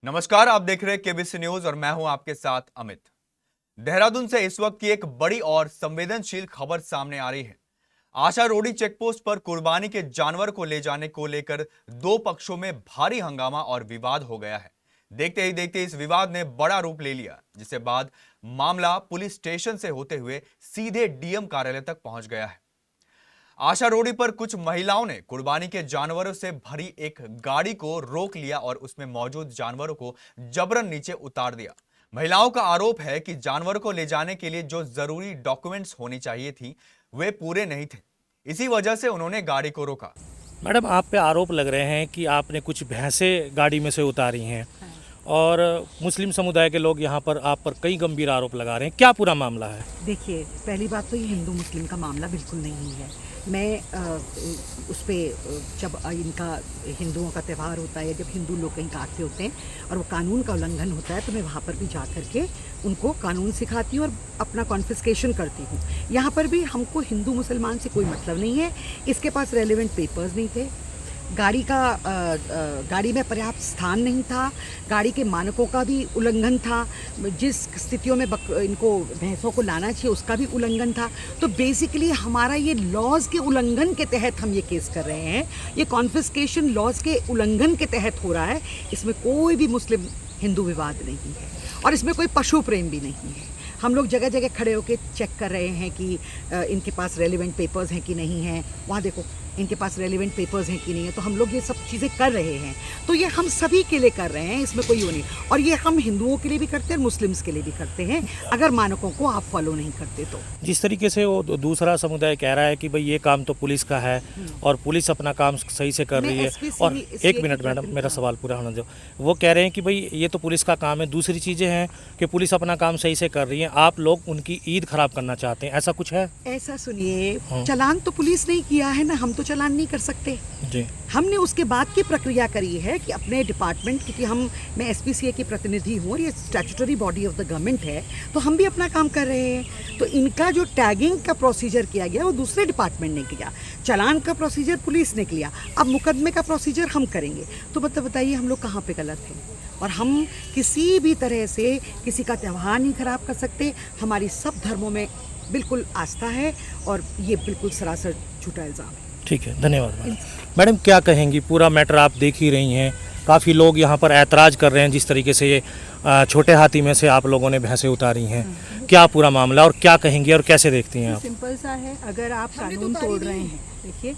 नमस्कार, आप देख रहे हैं केबीसी न्यूज और मैं हूं आपके साथ अमित। देहरादून से इस वक्त की एक बड़ी और संवेदनशील खबर सामने आ रही है। आशा रोडी चेकपोस्ट पर कुर्बानी के जानवर को ले जाने को लेकर दो पक्षों में भारी हंगामा और विवाद हो गया है। देखते ही देखते इस विवाद ने बड़ा रूप ले लिया, जिसके बाद मामला पुलिस स्टेशन से होते हुए सीधे डीएम कार्यालय तक पहुंच गया है। आशा रोडी पर कुछ महिलाओं ने कुर्बानी के जानवरों से भरी एक गाड़ी को रोक लिया और उसमें मौजूद जानवरों को जबरन नीचे उतार दिया। महिलाओं का आरोप है कि जानवरों को ले जाने के लिए जो जरूरी डॉक्यूमेंट्स होनी चाहिए थी वे पूरे नहीं थे, इसी वजह से उन्होंने गाड़ी को रोका। मैडम, आप पे आरोप लग रहे हैं कि आपने कुछ भैंसें गाड़ी में से उतारी हैं और मुस्लिम समुदाय के लोग यहाँ पर आप पर कई गंभीर आरोप लगा रहे हैं। क्या पूरा मामला है? देखिए, पहली बात तो ये हिंदू मुस्लिम का मामला बिल्कुल नहीं है। मैं उस पर जब इनका हिंदुओं का त्यौहार होता है, जब हिंदू लोग कहीं काटते होते हैं और वो कानून का उल्लंघन होता है, तो मैं वहाँ पर भी जा कर के उनको कानून सिखाती हूँ और अपना कॉन्फिस्केशन करती हूँ। यहाँ पर भी हमको हिंदू मुसलमान से कोई मतलब नहीं है। इसके पास रेलिवेंट पेपर्स नहीं थे, गाड़ी में पर्याप्त स्थान नहीं था, गाड़ी के मानकों का भी उल्लंघन था, जिस स्थितियों में इनको भैंसों को लाना चाहिए उसका भी उल्लंघन था। तो बेसिकली हमारा ये लॉज के उल्लंघन के तहत हम ये केस कर रहे हैं। ये कॉन्फिस्केशन लॉज के उल्लंघन के तहत हो रहा है। इसमें कोई भी मुस्लिम हिंदू विवाद नहीं है और इसमें कोई पशु प्रेम भी नहीं है। हम लोग जगह जगह खड़े होकर चेक कर रहे हैं कि इनके पास रेलिवेंट पेपर्स हैं कि नहीं हैं। वहाँ देखो, इनके पास रेलिवेंट पेपर्स हैं कि नहीं है। तो हम लोग ये सब चीज़ें कर रहे हैं। तो ये हम सभी के लिए कर रहे हैं, इसमें कोई वो नहीं। और ये हम हिंदुओं के लिए भी करते हैं, मुस्लिम्स के लिए भी करते हैं, अगर मानकों को आप फॉलो नहीं करते तो। जिस तरीके से वो दूसरा समुदाय कह रहा है कि भाई ये काम तो पुलिस का है और पुलिस अपना काम सही से कर रही है। और एक मिनट मैडम, मेरा सवाल पूरा होना दो। वो कह रहे हैं कि भाई ये तो पुलिस का काम है, दूसरी चीज़ें हैं कि पुलिस अपना काम सही से कर रही है, आप लोग उनकी ईद खराब करना चाहते हैं, ऐसा कुछ है? ऐसा सुनिए, चालान तो पुलिस नहीं किया है ना, हम तो चालान नहीं कर सकते जी। हमने उसके बाद की प्रक्रिया करी है कि अपने डिपार्टमेंट, क्योंकि मैं एसपीसीए की प्रतिनिधि हूँ और ये statutory body of the government है, तो हम भी अपना काम कर रहे हैं। तो इनका जो टैगिंग का प्रोसीजर किया गया वो दूसरे डिपार्टमेंट ने किया, चालान का प्रोसीजर पुलिस ने किया, अब मुकदमे का प्रोसीजर हम करेंगे। तो बताइए हम लोग कहाँ पे गलत हैं? और हम किसी भी तरह से किसी का त्यौहार नहीं खराब कर सकते। हमारी सब धर्मों में बिल्कुल आस्था है और ये बिल्कुल सरासर झूठा इल्ज़ाम है। ठीक है, धन्यवाद मैडम। मैडम, क्या कहेंगी? पूरा मैटर आप देख ही रही हैं, काफ़ी लोग यहाँ पर ऐतराज़ कर रहे हैं जिस तरीके से ये छोटे हाथी में से आप लोगों ने भैंसें उतारी हैं। क्या पूरा मामला और क्या कहेंगी और कैसे देखती हैं आप? सिंपल सा है, अगर आप कानून तोड़ रहे हैं, देखिए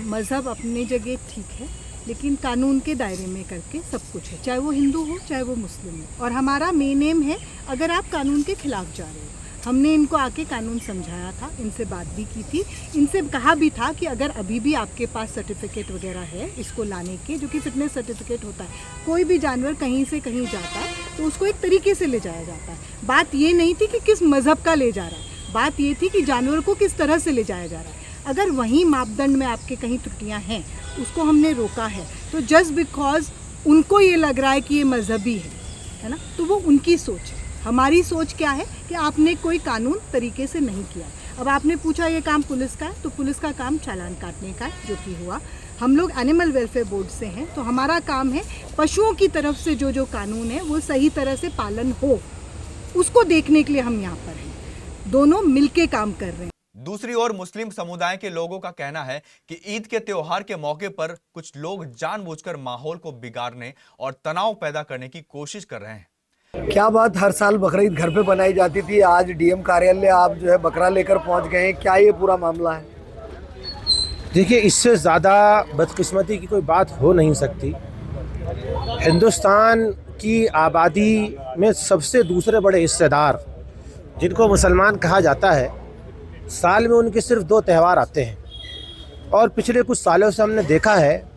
मज़हब अपनी जगह ठीक है, लेकिन कानून के दायरे में करके सब कुछ है, चाहे वो हिंदू हो चाहे वो मुस्लिम हो। और हमारा मेन एम है, अगर आप कानून के खिलाफ जा रहे हो, हमने इनको आके कानून समझाया था, इनसे बात भी की थी, इनसे कहा भी था कि अगर अभी भी आपके पास सर्टिफिकेट वगैरह है इसको लाने के, जो कि फिटनेस सर्टिफिकेट होता है, कोई भी जानवर कहीं से कहीं जाता है तो उसको एक तरीके से ले जाया जाता है। बात ये नहीं थी कि किस मज़हब का ले जा रहा है, बात ये थी कि जानवर को किस तरह से ले जाया जा रहा है। अगर वहीं मापदंड में आपके कहीं त्रुटियाँ हैं, उसको हमने रोका है, तो जस्ट बिकॉज उनको ये लग रहा है कि ये मजहबी है ना, तो वो उनकी सोच है। हमारी सोच क्या है कि आपने कोई कानून तरीके से नहीं किया। अब आपने पूछा ये काम पुलिस का है, तो पुलिस का काम चालान काटने का है, जो कि हुआ। हम लोग एनिमल वेलफेयर बोर्ड से हैं, तो हमारा काम है पशुओं की तरफ से जो कानून है वो सही तरह से पालन हो, उसको देखने के लिए हम यहाँ पर हैं। दोनों मिलके काम कर रहे हैं। दूसरी ओर मुस्लिम समुदाय के लोगों का कहना है कि ईद के त्योहार के मौके पर कुछ लोग जानबूझकर माहौल को बिगाड़ने और तनाव पैदा करने की कोशिश कर रहे हैं। क्या बात, हर साल बकरीद घर पे बनाई जाती थी, आज डीएम कार्यालय आप जो है बकरा लेकर पहुंच गए हैं, क्या ये पूरा मामला है? देखिए, इससे ज़्यादा बदकिस्मती की कोई बात हो नहीं सकती। हिंदुस्तान की आबादी में सबसे दूसरे बड़े हिस्सेदार जिनको मुसलमान कहा जाता है, साल में उनके सिर्फ 2 त्यौहार आते हैं और पिछले कुछ सालों से हमने देखा है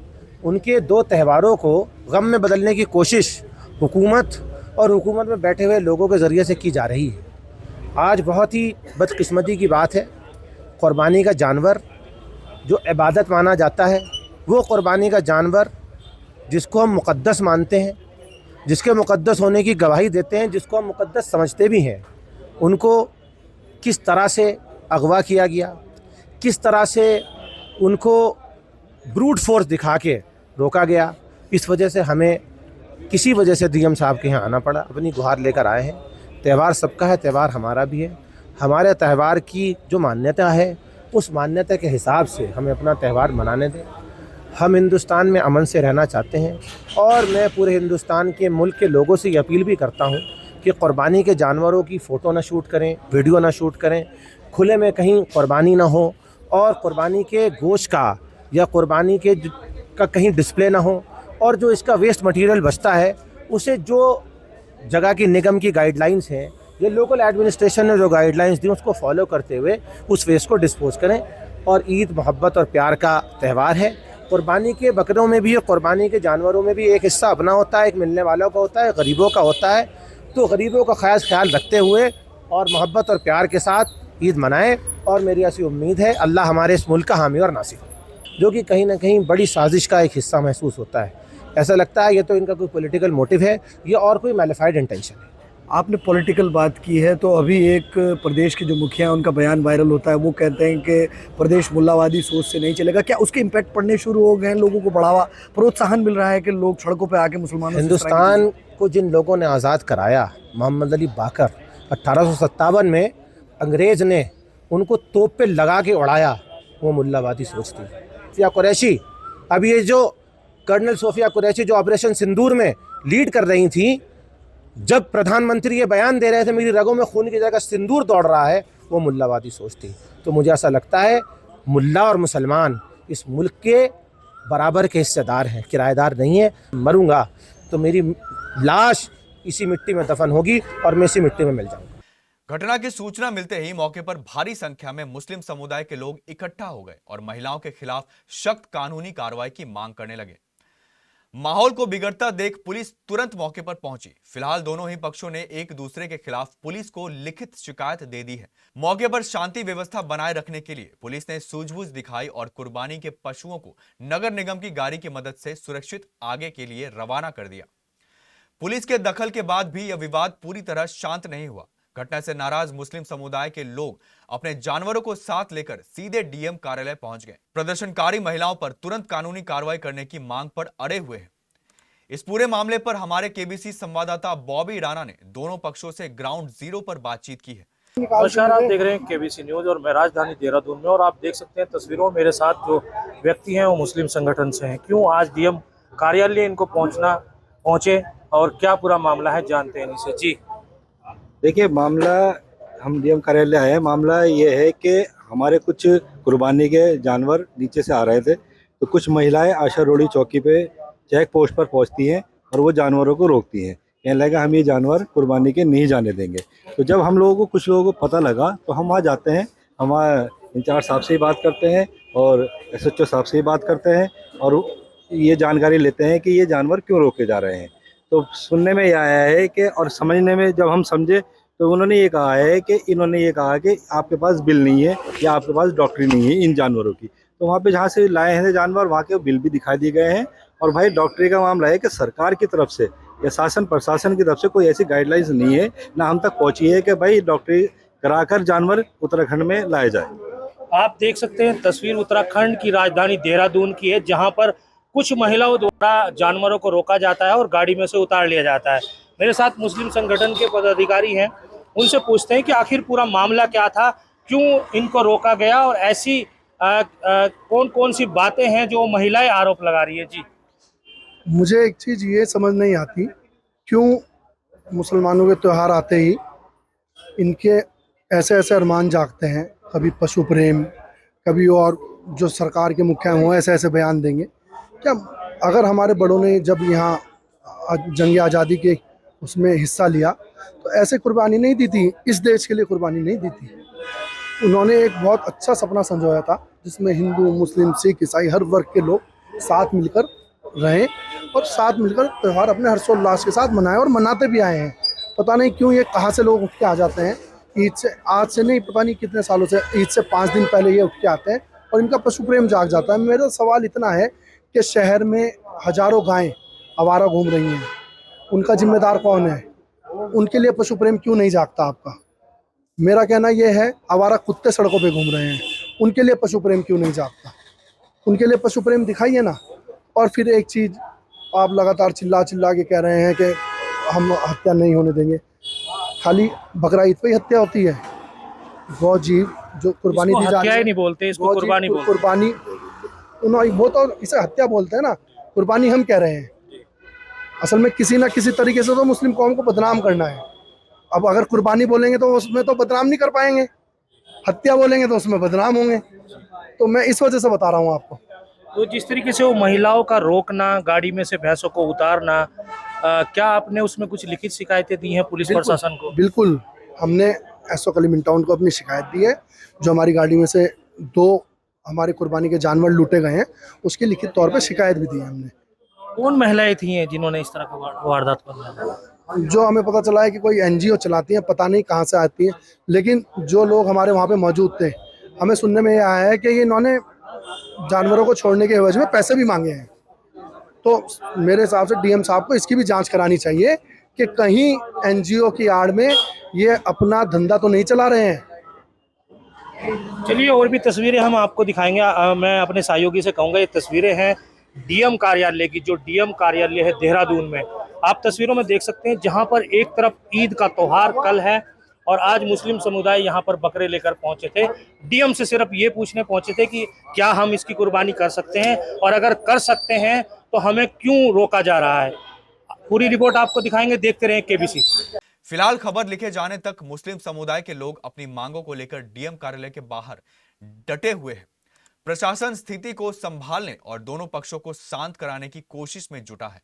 उनके 2 त्यौहारों को गम में बदलने की कोशिश हुकूमत और हुकूमत में बैठे हुए लोगों के ज़रिए से की जा रही है। आज बहुत ही बदकिस्मती की बात है, क़ुरबानी का जानवर जो इबादत माना जाता है, वो क़ुरबानी का जानवर जिसको हम मुक़द्दस मानते हैं, जिसके मुक़द्दस होने की गवाही देते हैं, जिसको हम मुक़द्दस समझते भी हैं, उनको किस तरह से अगवा किया गया, किस तरह से उनको ब्रूट फोर्स दिखा के रोका गया। इस वजह से हमें किसी वजह से डीएम साहब के यहाँ आना पड़ा, अपनी गुहार लेकर आए हैं। त्यौहार सबका है, त्यौहार हमारा भी है। हमारे त्यौहार की जो मान्यता है उस मान्यता के हिसाब से हमें अपना त्यौहार मनाने दें। हम हिंदुस्तान में अमन से रहना चाहते हैं और मैं पूरे हिंदुस्तान के मुल्क के लोगों से ये अपील भी करता हूँ कि क़ुरबानी के जानवरों की फ़ोटो ना शूट करें, वीडियो ना शूट करें, खुले में कहीं क़ुरबानी ना हो और क़ुरबानी के गोश्त का या क़ुरबानी के का कहीं डिस्प्ले ना हो, और जो इसका वेस्ट मटेरियल बचता है उसे जो जगह की निगम की गाइडलाइंस हैं, ये लोकल एडमिनिस्ट्रेशन ने जो गाइडलाइंस दी उसको फॉलो करते हुए उस वेस्ट को डिस्पोज करें। और ईद मोहब्बत और प्यार का त्यौहार है। क़ुरबानी के बकरों में भी, क़ुरबानी के जानवरों में भी एक हिस्सा अपना होता है, एक मिलने वालों का होता है, गरीबों का होता है। तो गरीबों का खास ख्याल रखते हुए और मोहब्बत और प्यार के साथ ईद मनाएं। और मेरी ऐसी उम्मीद है अल्लाह हमारे इस मुल्क का हामी और नासिर हो, जो कि कहीं ना कहीं बड़ी साजिश का एक हिस्सा महसूस होता है। ऐसा लगता है ये तो इनका कोई पॉलिटिकल मोटिव है, ये और कोई मैलिफाइड इंटेंशन है। आपने पॉलिटिकल बात की है, तो अभी एक प्रदेश के जो मुखिया हैं उनका बयान वायरल होता है। वो कहते हैं कि प्रदेश मुल्लावादी सोच से नहीं चलेगा। क्या उसके इम्पैक्ट पड़ने शुरू हो गए हैं? लोगों को बढ़ावा, प्रोत्साहन मिल रहा है कि लोग सड़कों पे आके मुसलमानों से हिंदुस्तान को जिन लोगों ने आज़ाद कराया, मोहम्मद अली बाकर, 1857 में अंग्रेज़ ने उनको तोप पे लगा के उड़ाया, वो मुल्लावादी सोच थी। सोफिया कुरैशी, अब ये जो कर्नल सोफिया कुरैशी जो ऑपरेशन सिंदूर में लीड कर रही थी, जब प्रधानमंत्री ये बयान दे रहे थे मेरी रगों में खून की जगह सिंदूर दौड़ रहा है, वो मुल्लावादी सोच थी। तो मुझे ऐसा लगता है मुल्ला और मुसलमान इस मुल्क के बराबर के हिस्सेदार हैं, किराएदार नहीं है। मरूंगा तो मेरी लाश इसी मिट्टी में दफन होगी और मैं इसी मिट्टी में मिल जाऊंगा। घटना की सूचना मिलते ही मौके पर भारी संख्या में मुस्लिम समुदाय के लोग इकट्ठा हो गए और महिलाओं के खिलाफ सख्त कानूनी कार्रवाई की मांग करने लगे। माहौल को बिगड़ता देख पुलिस तुरंत मौके पर पहुंची। फिलहाल दोनों ही पक्षों ने एक दूसरे के खिलाफ पुलिस को लिखित शिकायत दे दी है। मौके पर शांति व्यवस्था बनाए रखने के लिए पुलिस ने सूझबूझ दिखाई और कुर्बानी के पशुओं को नगर निगम की गाड़ी की मदद से सुरक्षित आगे के लिए रवाना कर दिया। पुलिस के दखल के बाद भी यह विवाद पूरी तरह शांत नहीं हुआ। घटना से नाराज मुस्लिम समुदाय के लोग अपने जानवरों को साथ लेकर सीधे डीएम कार्यालय पहुंच गए। प्रदर्शनकारी महिलाओं पर तुरंत कानूनी कार्रवाई करने की मांग पर अड़े हुए हैं। इस पूरे मामले पर हमारे केबीसी संवाददाता बॉबी राणा ने दोनों पक्षों से ग्राउंड जीरो पर बातचीत की है। नमस्कार, आप देख रहे हैं केबीसी न्यूज और मैं राजधानी देहरादून में, और आप देख सकते हैं तस्वीरों में मेरे साथ जो व्यक्ति हैं वो मुस्लिम संगठन से हैं। क्यों आज डीएम कार्यालय इनको पहुंचे और क्या पूरा मामला है, जानते हैं इनसे। जी देखिए, मामला, हम डीएम कार्यालय आए हैं। मामला ये है कि हमारे कुछ कुर्बानी के जानवर नीचे से आ रहे थे, तो कुछ महिलाएं आशा रोड़ी चौकी पे चेक पोस्ट पर पहुंचती हैं और वो जानवरों को रोकती हैं। कहने लगा हम ये जानवर कुर्बानी के नहीं जाने देंगे। तो जब हम लोगों को, कुछ लोगों को पता लगा, तो हम वहाँ जाते हैं, हमारे इंचार्ज साहब से ही बात करते हैं और SHO साहब से ही बात करते हैं और ये जानकारी लेते हैं कि ये जानवर क्यों रोके जा रहे हैं। तो सुनने में यह आया है कि, और समझने में जब हम समझे, तो उन्होंने ये कहा है कि इन्होंने ये कहा कि आपके पास बिल नहीं है या आपके पास डॉक्टरी नहीं है इन जानवरों की। तो वहाँ पे जहाँ से लाए हैं जानवर, वहाँ के बिल भी दिखाई दिए गए हैं। और भाई, डॉक्टरी का मामला है कि सरकार की तरफ से या शासन प्रशासन की तरफ से कोई ऐसी गाइडलाइंस नहीं है, ना हम तक पहुँची है कि भाई डॉक्टरी कराकर जानवर उत्तराखंड में लाए जाए। आप देख सकते हैं तस्वीर उत्तराखंड की राजधानी देहरादून की है, जहां पर कुछ महिलाओं द्वारा जानवरों को रोका जाता है और गाड़ी में से उतार लिया जाता है। मेरे साथ मुस्लिम संगठन के पदाधिकारी हैं, उनसे पूछते हैं कि आखिर पूरा मामला क्या था, क्यों इनको रोका गया और ऐसी कौन कौन सी बातें हैं जो महिलाएं आरोप लगा रही है। जी, मुझे एक चीज़ ये समझ नहीं आती, क्यों मुसलमानों के त्यौहार आते ही इनके ऐसे ऐसे अरमान जागते हैं, कभी पशु प्रेम, कभी और जो सरकार के मुखिया हों ऐसे ऐसे बयान देंगे। क्या अगर हमारे बड़ों ने जब यहाँ जंग आज़ादी के उसमें हिस्सा लिया तो ऐसे कुर्बानी नहीं दी थी, इस देश के लिए कुर्बानी नहीं दी थी। उन्होंने एक बहुत अच्छा सपना संजोया था जिसमें हिंदू, मुस्लिम, सिख, ईसाई हर वर्ग के लोग साथ मिलकर रहें और साथ मिलकर त्यौहार अपने हर्षोल्लास के साथ मनाएं और मनाते भी आए हैं। पता नहीं क्यों ये कहाँ से लोग उठ के आ जाते हैं। ईद से, आज से नहीं, पता नहीं कितने सालों से, ईद से 5 दिन पहले ये उठ के आते हैं और इनका पशु प्रेम जाग जाता है। मेरा सवाल इतना है कि शहर में हजारों गायें आवारा घूम रही हैं, उनका जिम्मेदार कौन है? उनके लिए पशु प्रेम क्यों नहीं जागता आपका? मेरा कहना यह है, आवारा कुत्ते सड़कों पे घूम रहे हैं, उनके लिए पशु प्रेम क्यों नहीं जागता? उनके लिए पशु प्रेम दिखाइए ना। और फिर एक चीज़ आप लगातार चिल्ला चिल्ला के कह रहे हैं कि हम हत्या नहीं होने देंगे। खाली बकरा ईद पे ही हत्या होती है। गौ जीव जो कुर्बानी दी जा हत्या रही ही है, नहीं बोलते, इसको गौ जीव कुर्बानी बोलते हैं। कुर्बानी उन्होंने वो तो इसे हत्या बोलते हैं ना, कुर्बानी हम कह रहे हैं। असल में किसी ना किसी तरीके से तो मुस्लिम कौम को बदनाम करना है। अब अगर कुर्बानी बोलेंगे तो उसमें तो बदनाम नहीं कर पाएंगे, हत्या बोलेंगे तो उसमें बदनाम होंगे। तो मैं इस वजह से बता रहा हूँ आपको। तो जिस तरीके से वो महिलाओं का रोकना, गाड़ी में से भैंसों को उतारना, क्या आपने उसमें कुछ लिखित शिकायतें दी हैं पुलिस प्रशासन को? बिल्कुल, हमने एसओ कलीम टाउन को अपनी शिकायत दी है। जो हमारी गाड़ी में से 2 हमारे कुर्बानी के जानवर लूटे गए हैं, उसकी लिखित तौर पे शिकायत भी दी है हमने। कौन महिलाएं थी जिन्होंने इस तरह का वारदात किया? जो हमें पता चला है कि कोई एनजीओ चलाती हैं, पता नहीं कहाँ से आती हैं, लेकिन जो लोग हमारे वहाँ पे मौजूद थे, हमें सुनने में ये आया है कि ये इन्होंने जानवरों को छोड़ने के एवज में पैसे भी मांगे हैं। तो मेरे हिसाब से डीएम साहब को इसकी भी जांच करानी चाहिए कि कहीं एनजीओ की आड़ में ये अपना धंधा तो नहीं चला रहे हैं। चलिए, और भी तस्वीरें हम आपको दिखाएंगे। मैं अपने सहयोगी से कहूँगा, ये तस्वीरें हैं डीएम कार्यालय की, जो डीएम कार्यालय है देहरादून में। आप तस्वीरों में देख सकते हैं, जहां पर एक तरफ ईद का त्योहार कल है और आज मुस्लिम समुदाय यहां पर बकरे लेकर पहुंचे थे। डीएम से सिर्फ ये पूछने पहुंचे थे कि क्या हम इसकी कुर्बानी कर सकते हैं, और अगर कर सकते हैं तो हमें क्यों रोका जा रहा है। पूरी रिपोर्ट आपको दिखाएंगे, देखते रहें केबीसी। फिलहाल खबर लिखे जाने तक मुस्लिम समुदाय के लोग अपनी मांगों को लेकर डीएम कार्यालय के बाहर डटे हुए हैं। प्रशासन स्थिति को संभालने और दोनों पक्षों को शांत कराने की कोशिश में जुटा है।